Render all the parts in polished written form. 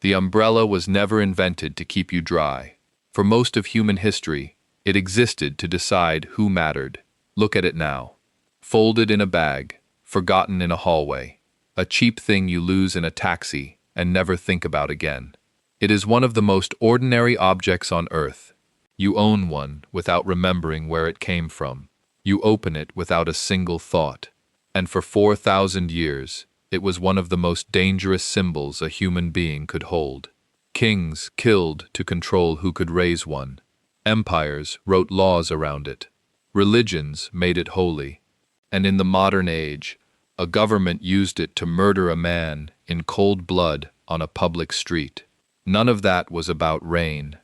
The umbrella was never invented to keep you dry. For most of human history, it existed to decide who mattered. Look at it now. Folded in a bag, forgotten in a hallway. A cheap thing you lose in a taxi and never think about again. It is one of the most ordinary objects on Earth. You own one without remembering where it came from. You open it without a single thought. And for 4,000 years, it was one of the most dangerous symbols a human being could hold. Kings killed to control who could raise one. Empires wrote laws around it. Religions made it holy. And in the modern age, a government used it to murder a man in cold blood on a public street. None of that was about rain.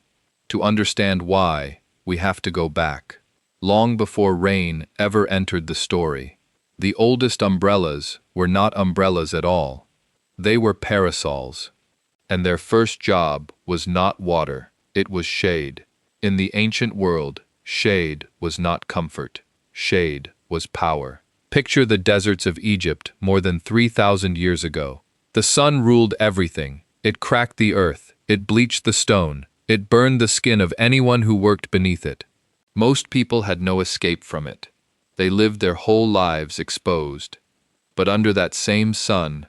To understand why, we have to go back. Long before rain ever entered the story, the oldest umbrellas were not umbrellas at all. They were parasols. And their first job was not water, it was shade. In the ancient world, shade was not comfort. Shade was power. Picture the deserts of Egypt more than 3,000 years ago. The sun ruled everything. It cracked the earth. It bleached the stone. It burned the skin of anyone who worked beneath it. Most people had no escape from it. They lived their whole lives exposed. But under that same sun,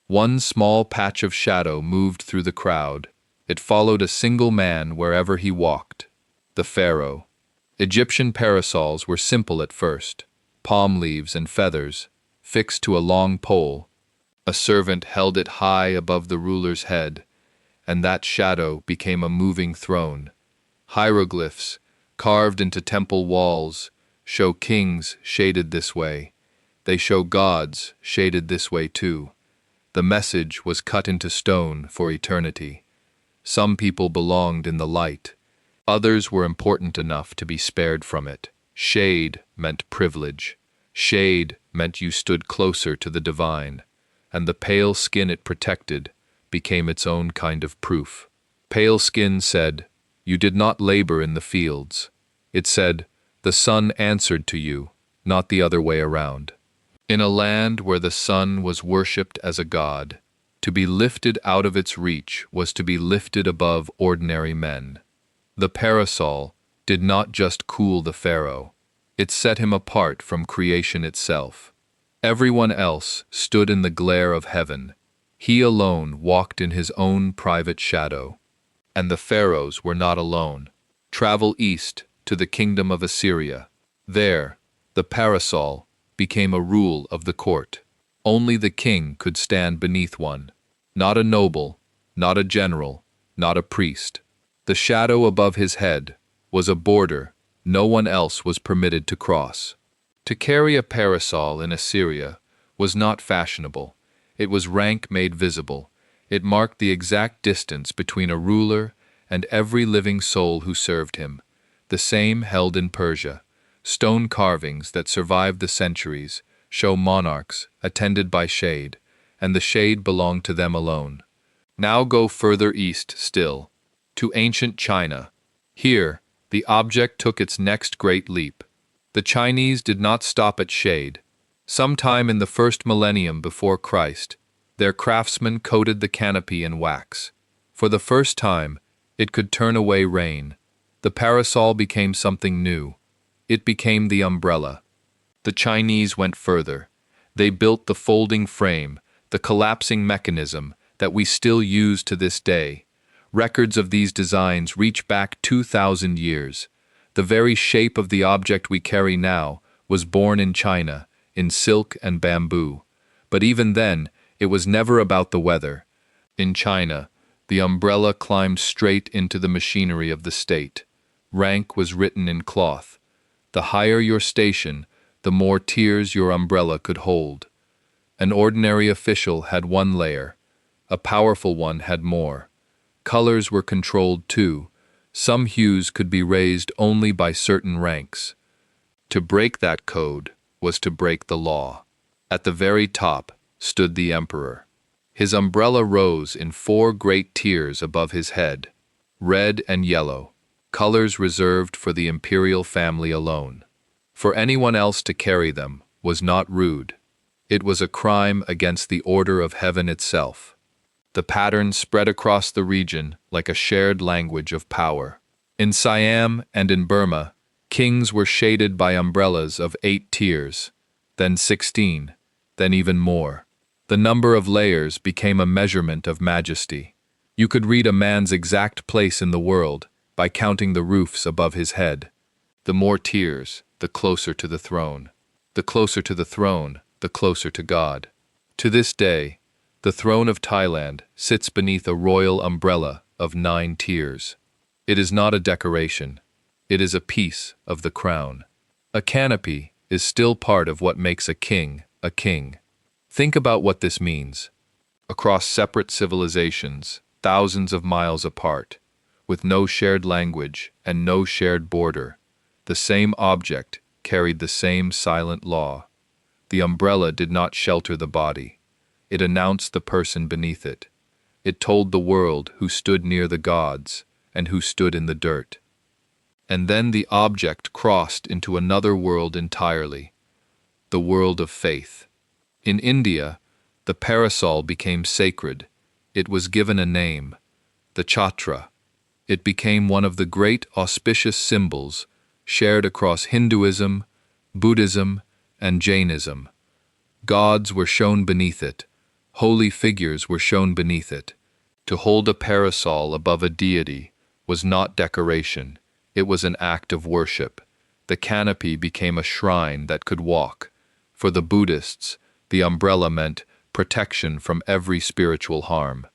one small patch of shadow moved through the crowd. It followed a single man wherever he walked. The pharaoh. Egyptian parasols were simple at first. Palm leaves and feathers, fixed to a long pole. A servant held it high above the ruler's head, and that shadow became a moving throne. Hieroglyphs, carved into temple walls, show kings shaded this way. They show gods shaded this way too. The message was cut into stone for eternity. Some people belonged in the light. Others were important enough to be spared from it. Shade meant privilege. Shade meant you stood closer to the divine, and the pale skin it protected became its own kind of proof. Pale skin said, "You did not labor in the fields." It said, "The sun answered to you, not the other way around." In a land where the sun was worshipped as a god, to be lifted out of its reach was to be lifted above ordinary men. The parasol did not just cool the pharaoh, it set him apart from creation itself. Everyone else stood in the glare of heaven. He alone walked in his own private shadow. And the pharaohs were not alone. Travel east to the kingdom of Assyria. There, the parasol became a rule of the court. Only the king could stand beneath one. Not a noble, not a general, not a priest. The shadow above his head was a border no one else was permitted to cross. To carry a parasol in Assyria was not fashionable. It was rank made visible. It marked the exact distance between a ruler and every living soul who served him. The same held in Persia. Stone carvings that survived the centuries show monarchs attended by shade, and the shade belonged to them alone. Now go further east still, to ancient China. Here, the object took its next great leap. The Chinese did not stop at shade. Sometime in the first millennium before Christ, their craftsmen coated the canopy in wax. For the first time, it could turn away rain. The parasol became something new. It became the umbrella. The Chinese went further. They built the folding frame, the collapsing mechanism that we still use to this day. Records of these designs reach back 2,000 years. The very shape of the object we carry now was born in China, in silk and bamboo. But even then, it was never about the weather. In China, the umbrella climbed straight into the machinery of the state. Rank was written in cloth. The higher your station, the more tiers your umbrella could hold. An ordinary official had one layer. A powerful one had more. Colors were controlled too. Some hues could be raised only by certain ranks. To break that code was to break the law. At the very top stood the emperor. His umbrella rose in 4 great tiers above his head, red and yellow, colors reserved for the imperial family alone. For anyone else to carry them was not rude. It was a crime against the order of heaven itself. The pattern spread across the region like a shared language of power. In Siam and in Burma, kings were shaded by umbrellas of 8 tiers, then 16, then even more. The number of layers became a measurement of majesty. You could read a man's exact place in the world by counting the roofs above his head. The more tiers, the closer to the throne. The closer to the throne, the closer to God. To this day, the throne of Thailand sits beneath a royal umbrella of 9 tiers. It is not a decoration. It is a piece of the crown. A canopy is still part of what makes a king a king. Think about what this means. Across separate civilizations, thousands of miles apart, with no shared language and no shared border, the same object carried the same silent law. The umbrella did not shelter the body. It announced the person beneath it. It told the world who stood near the gods and who stood in the dirt. And then the object crossed into another world entirely, the world of faith. In India, the parasol became sacred. It was given a name, the chhatra. It became one of the great auspicious symbols shared across Hinduism, Buddhism, and Jainism. Gods were shown beneath it. Holy figures were shown beneath it. To hold a parasol above a deity was not decoration. It was an act of worship. The canopy became a shrine that could walk. For the Buddhists, the umbrella meant protection from every spiritual harm.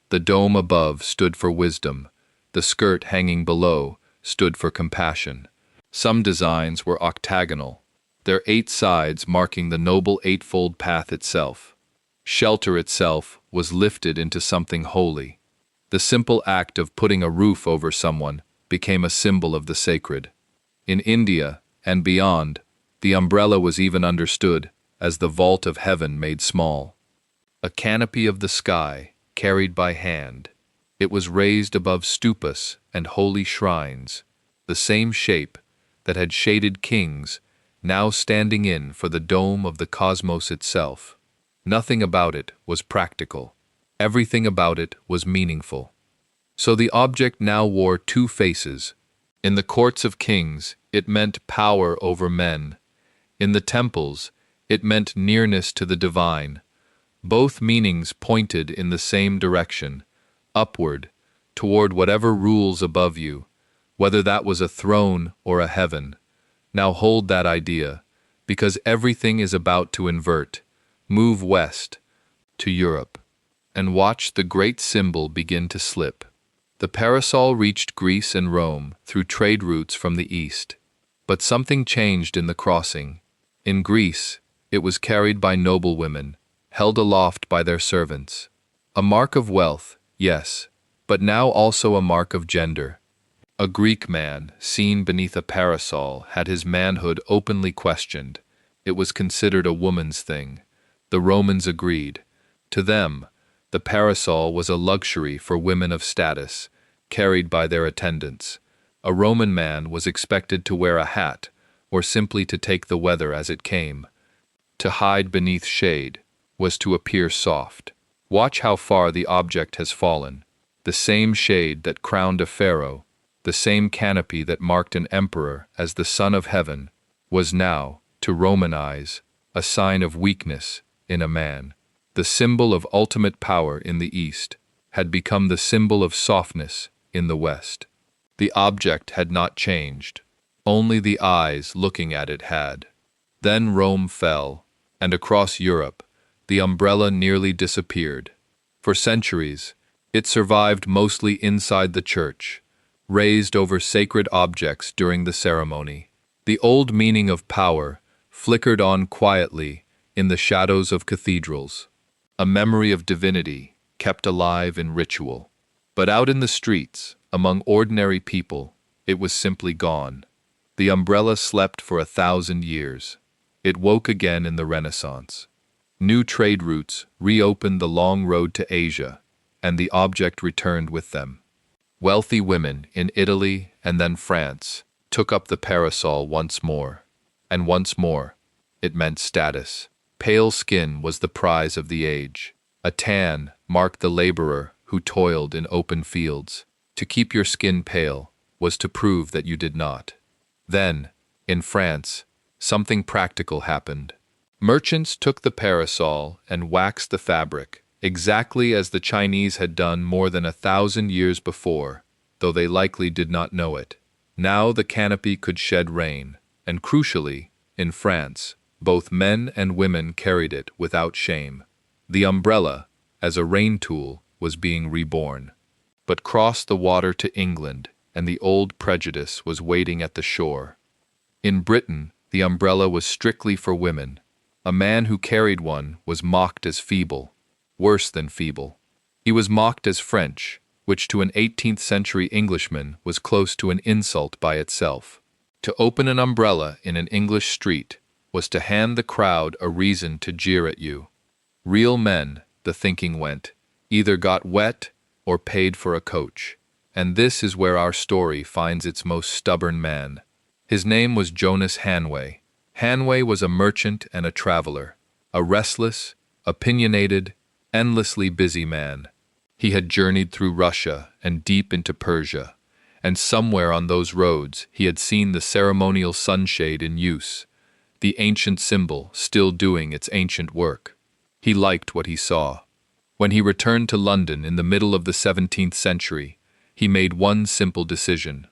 The dome above stood for wisdom. The skirt hanging below stood for compassion. Some designs were octagonal, their 8 sides marking the noble eightfold path itself. Shelter itself was lifted into something holy. The simple act of putting a roof over someone became a symbol of the sacred. In India and beyond, the umbrella was even understood as the vault of heaven made small. A canopy of the sky, carried by hand. It was raised above stupas and holy shrines, the same shape that had shaded kings, now standing in for the dome of the cosmos itself. Nothing about it was practical. Everything about it was meaningful. So the object now wore 2 faces. In the courts of kings, it meant power over men. In the temples, it meant nearness to the divine. Both meanings pointed in the same direction, upward, toward whatever rules above you, whether that was a throne or a heaven. Now hold that idea, because everything is about to invert. Move west, to Europe, and watch the great symbol begin to slip. The parasol reached Greece and Rome through trade routes from the east. But something changed in the crossing. In Greece, it was carried by noblewomen, held aloft by their servants. A mark of wealth, yes, but now also a mark of gender. A Greek man, seen beneath a parasol, had his manhood openly questioned. It was considered a woman's thing. The Romans agreed. To them, the parasol was a luxury for women of status, carried by their attendants. A Roman man was expected to wear a hat, or simply to take the weather as it came. To hide beneath shade was to appear soft. Watch how far the object has fallen. The same shade that crowned a pharaoh, the same canopy that marked an emperor as the Son of Heaven, was now, to Roman eyes, a sign of weakness in a man. The symbol of ultimate power in the East had become the symbol of softness in the West. The object had not changed. Only the eyes looking at it had. Then Rome fell, and across Europe, the umbrella nearly disappeared. For centuries, it survived mostly inside the church, raised over sacred objects during the ceremony. The old meaning of power flickered on quietly in the shadows of cathedrals, a memory of divinity kept alive in ritual. But out in the streets, among ordinary people, it was simply gone. The umbrella slept for 1,000 years. It woke again in the Renaissance. New trade routes reopened the long road to Asia, and the object returned with them. Wealthy women in Italy and then France took up the parasol once more. And once more, it meant status. Pale skin was the prize of the age. A tan marked the laborer who toiled in open fields. To keep your skin pale was to prove that you did not. Then, in France, something practical happened. Merchants took the parasol and waxed the fabric, exactly as the Chinese had done more than 1,000 years before, though they likely did not know it. Now the canopy could shed rain, and crucially, in France, both men and women carried it without shame. The umbrella, as a rain tool, was being reborn. But cross the water to England, and the old prejudice was waiting at the shore. In Britain, the umbrella was strictly for women. A man who carried one was mocked as feeble, worse than feeble. He was mocked as French, which to an 18th-century Englishman was close to an insult by itself. To open an umbrella in an English street was to hand the crowd a reason to jeer at you. Real men, the thinking went, either got wet or paid for a coach. And this is where our story finds its most stubborn man. His name was Jonas Hanway. Hanway was a merchant and a traveler, a restless, opinionated, endlessly busy man. He had journeyed through Russia and deep into Persia, and somewhere on those roads he had seen the ceremonial sunshade in use, the ancient symbol still doing its ancient work. He liked what he saw. When he returned to London in the middle of the 17th century, he made one simple decision.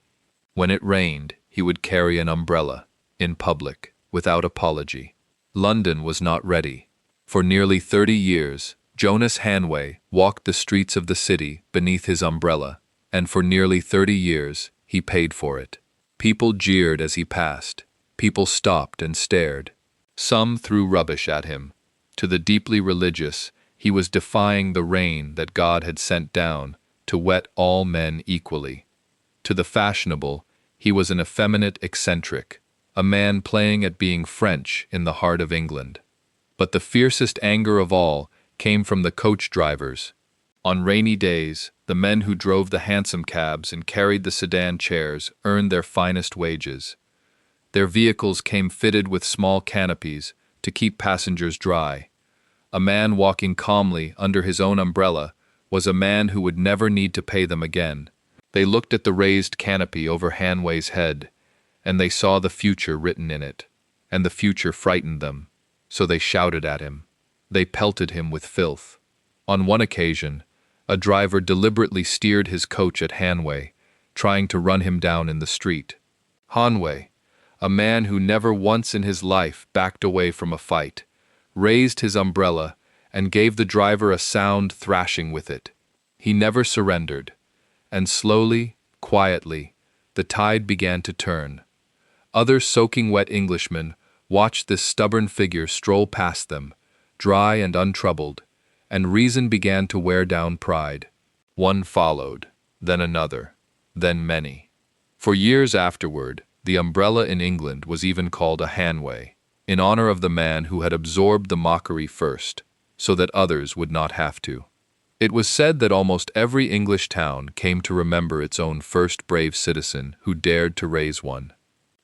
When it rained, he would carry an umbrella, in public, without apology. London was not ready. For nearly 30 years, Jonas Hanway walked the streets of the city beneath his umbrella, and for nearly 30 years, he paid for it. People jeered as he passed. People stopped and stared. Some threw rubbish at him. To the deeply religious, he was defying the rain that God had sent down to wet all men equally. To the fashionable, he was an effeminate eccentric, a man playing at being French in the heart of England. But the fiercest anger of all came from the coach drivers. On rainy days, the men who drove the hansom cabs and carried the sedan chairs earned their finest wages. Their vehicles came fitted with small canopies to keep passengers dry. A man walking calmly under his own umbrella was a man who would never need to pay them again. They looked at the raised canopy over Hanway's head, and they saw the future written in it, and the future frightened them, so they shouted at him. They pelted him with filth. On one occasion, a driver deliberately steered his coach at Hanway, trying to run him down in the street. Hanway, a man who never once in his life backed away from a fight, raised his umbrella and gave the driver a sound thrashing with it. He never surrendered, and slowly, quietly, the tide began to turn. Other soaking wet Englishmen watched this stubborn figure stroll past them, dry and untroubled, and reason began to wear down pride. One followed, then another, then many. For years afterward, the umbrella in England was even called a Hanway, in honor of the man who had absorbed the mockery first, so that others would not have to. It was said that almost every English town came to remember its own first brave citizen who dared to raise one.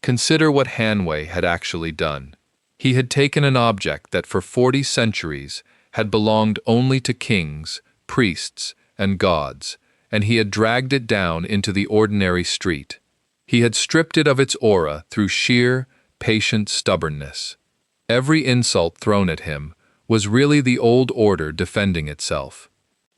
Consider what Hanway had actually done. He had taken an object that for 40 centuries had belonged only to kings, priests, and gods, and he had dragged it down into the ordinary street. He had stripped it of its aura through sheer, patient stubbornness. Every insult thrown at him was really the old order defending itself.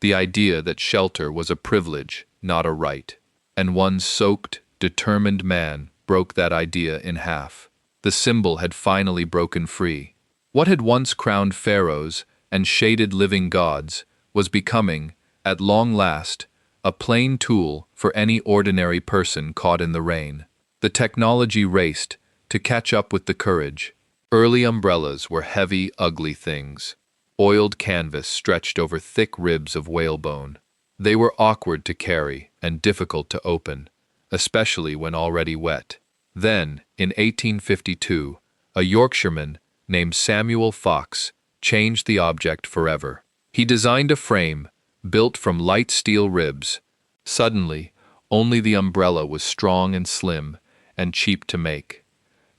The idea that shelter was a privilege, not a right. And one soaked, determined man broke that idea in half. The symbol had finally broken free. What had once crowned pharaohs and shaded living gods was becoming, at long last, a plain tool for any ordinary person caught in the rain. The technology raced to catch up with the courage. Early umbrellas were heavy, ugly things. Oiled canvas stretched over thick ribs of whalebone. They were awkward to carry and difficult to open, especially when already wet. Then, in 1852, a Yorkshireman named Samuel Fox changed the object forever. He designed a frame built from light steel ribs. Suddenly, only the umbrella was strong and slim and cheap to make.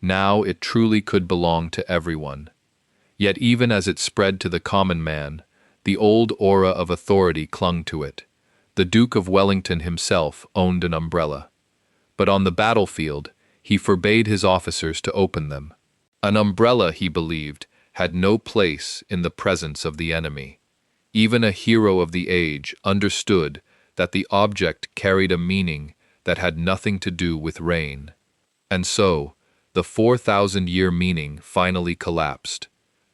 Now it truly could belong to everyone. Yet even as it spread to the common man, The old aura of authority clung to it. The Duke of Wellington himself owned an umbrella. But on the battlefield, he forbade his officers to open them. An umbrella, he believed, had no place in the presence of the enemy. Even a hero of the age understood that the object carried a meaning that had nothing to do with rain. And so, the 4,000-year meaning finally collapsed.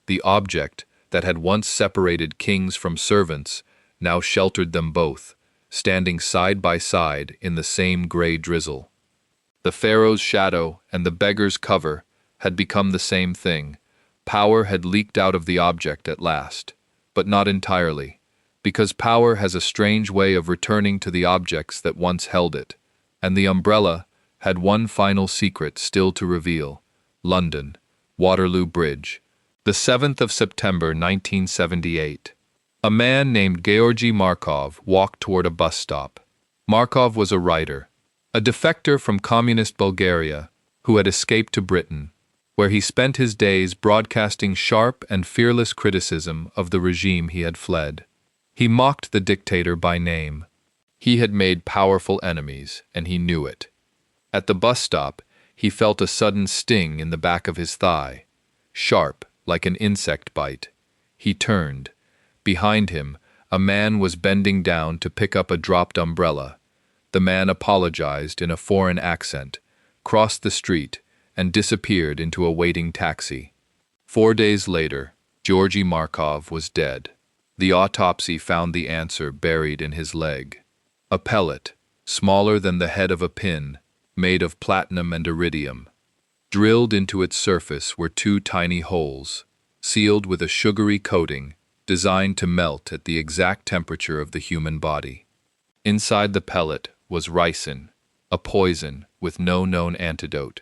The object that had once separated kings from servants now sheltered them both, standing side by side in the same gray drizzle. The pharaoh's shadow and the beggar's cover had become the same thing. Power had leaked out of the object at last, but not entirely, because power has a strange way of returning to the objects that once held it, and the umbrella had one final secret still to reveal: London, Waterloo Bridge. The 7th of September 1978. A man named Georgy Markov walked toward a bus stop. Markov was a writer, a defector from communist Bulgaria who had escaped to Britain, where he spent his days broadcasting sharp and fearless criticism of the regime he had fled. He mocked the dictator by name. He had made powerful enemies, and he knew it. At the bus stop, he felt a sudden sting in the back of his thigh, sharp, like an insect bite. He turned. Behind him, a man was bending down to pick up a dropped umbrella. The man apologized in a foreign accent, crossed the street, and disappeared into a waiting taxi. 4 days later, Georgy Markov was dead. The autopsy found the answer buried in his leg. A pellet, smaller than the head of a pin, made of platinum and iridium. Drilled into its surface were 2 tiny holes, sealed with a sugary coating designed to melt at the exact temperature of the human body. Inside the pellet was ricin, a poison with no known antidote.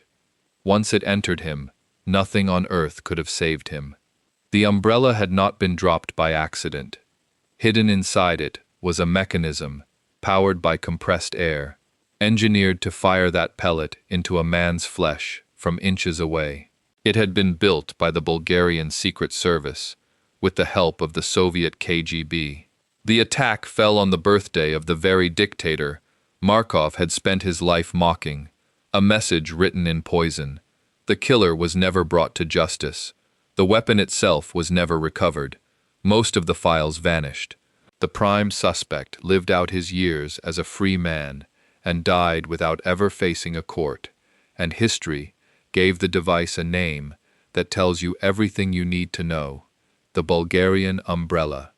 Once it entered him, nothing on earth could have saved him. The umbrella had not been dropped by accident. Hidden inside it was a mechanism, powered by compressed air, engineered to fire that pellet into a man's flesh from inches away. It had been built by the Bulgarian Secret Service, with the help of the Soviet KGB. The attack fell on the birthday of the very dictator Markov had spent his life mocking, a message written in poison. The killer was never brought to justice. The weapon itself was never recovered. Most of the files vanished. The prime suspect lived out his years as a free man and died without ever facing a court, and history gave the device a name that tells you everything you need to know: the Bulgarian umbrella.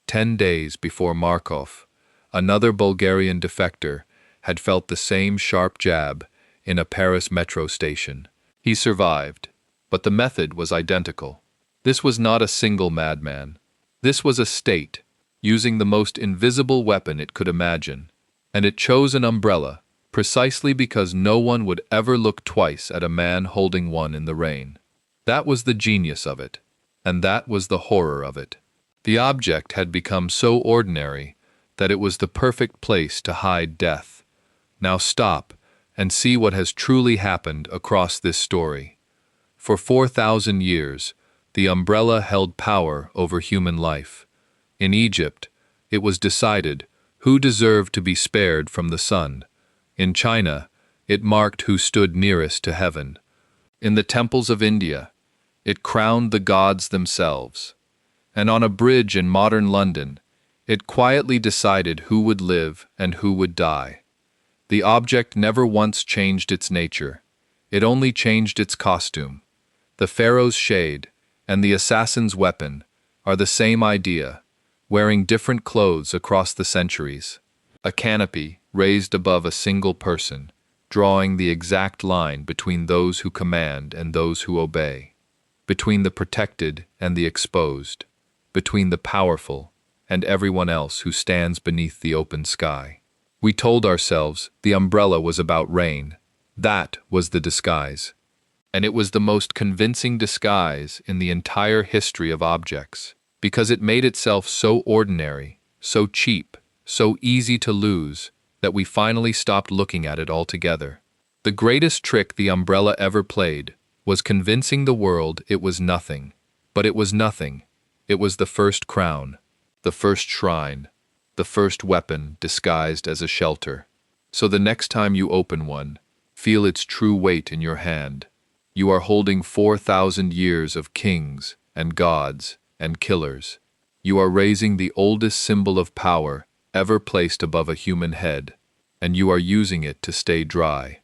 10 days before Markov, another Bulgarian defector had felt the same sharp jab in a Paris metro station. He survived, but the method was identical. This was not a single madman. This was a state, using the most invisible weapon it could imagine, and it chose an umbrella precisely because no one would ever look twice at a man holding one in the rain. That was the genius of it, and that was the horror of it. The object had become so ordinary that it was the perfect place to hide death. Now stop and see what has truly happened across this story. For 4,000 years, the umbrella held power over human life. In Egypt, it was decided who deserved to be spared from the sun. In China, it marked who stood nearest to heaven. In the temples of India, it crowned the gods themselves. And on a bridge in modern London, it quietly decided who would live and who would die. The object never once changed its nature. It only changed its costume. The pharaoh's shade and the assassin's weapon are the same idea, wearing different clothes across the centuries. A canopy raised above a single person, drawing the exact line between those who command and those who obey, between the protected and the exposed, between the powerful and everyone else who stands beneath the open sky. We told ourselves the umbrella was about rain. That was the disguise. And it was the most convincing disguise in the entire history of objects, because it made itself so ordinary, so cheap, so easy to lose, that we finally stopped looking at it altogether. The greatest trick the umbrella ever played was convincing the world it was nothing. But it was nothing. It was the first crown. the first shrine, the first weapon disguised as a shelter. So the next time you open one, feel its true weight in your hand. You are holding 4,000 years of kings and gods and killers. You are raising the oldest symbol of power ever placed above a human head, and you are using it to stay dry.